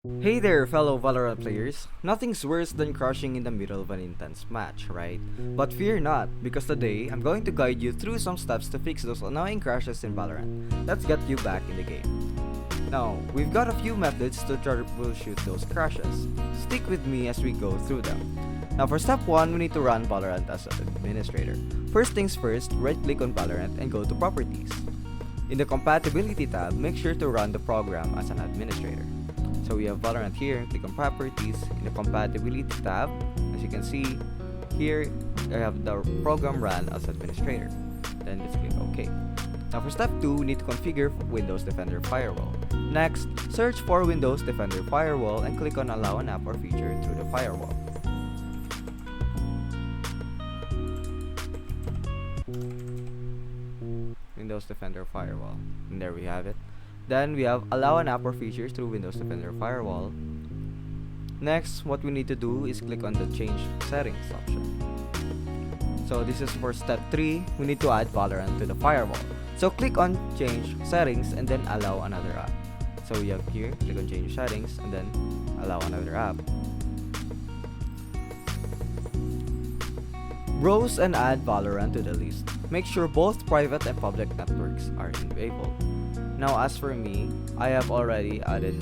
Hey there, fellow Valorant players. Nothing's worse than crashing in the middle of an intense match, right? But fear not, because today I'm going to guide you through some steps to fix those annoying crashes in Valorant. Let's get you back in the game. Now, we've got a few methods to troubleshoot those crashes. Stick with me as we go through them. Now for step 1, we need to run Valorant as an administrator. First things first, right click on Valorant and go to Properties. In the Compatibility tab, make sure to run the program as an administrator. So we have Valorant here, click on Properties. In the Compatibility tab, as you can see, here I have the program run as administrator. Then let's click OK. Now for step 2, we need to configure Windows Defender Firewall. Next, search for Windows Defender Firewall and click on Allow an app or feature through the firewall. Windows Defender Firewall. And there we have it. Then we have allow an app or feature through Windows Defender Firewall. Next, what we need to do is click on the change settings option. So this is for step 3, we need to add Valorant to the firewall. So click on change settings and then allow another app. So we have here, click on change settings and then allow another app. Browse and add Valorant to the list. Make sure both private and public networks are enabled. Now as for me, I already added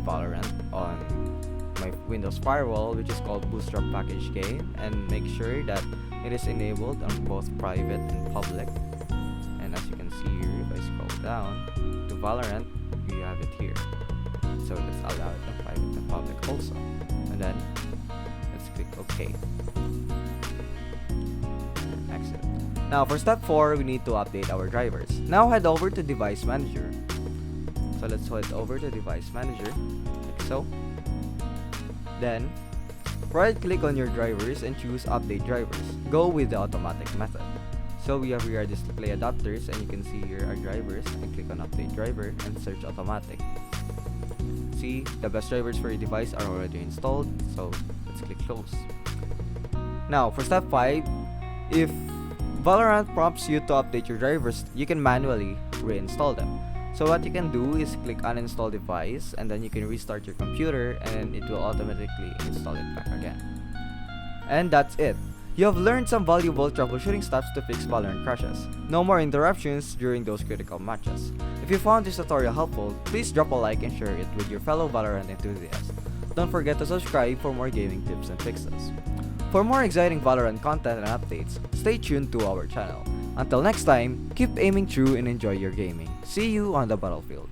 Valorant on my Windows firewall, which is called Bootstrap Package K, and make sure that it is enabled on both private and public. And as you can see here, if I scroll down to Valorant, we have it here. So let's allow it on private and public also. And then let's click OK. Exit. Now for step 4, we need to update our drivers. Now head over to Device Manager. So let's head over to Device Manager, like so. Then, right click on your drivers and choose Update Drivers. Go with the automatic method. So we have here display adapters and you can see here our drivers, and click on Update Driver and search Automatic. See, the best drivers for your device are already installed, so let's click Close. Now for step 5, if Valorant prompts you to update your drivers, you can manually reinstall them. So what you can do is click uninstall device and then you can restart your computer and it will automatically install it back again. And that's it. You have learned some valuable troubleshooting steps to fix Valorant crashes. No more interruptions during those critical matches. If you found this tutorial helpful, please drop a like and share it with your fellow Valorant enthusiasts. Don't forget to subscribe for more gaming tips and fixes. For more exciting Valorant content and updates, stay tuned to our channel. Until next time, keep aiming true and enjoy your gaming. See you on the battlefield.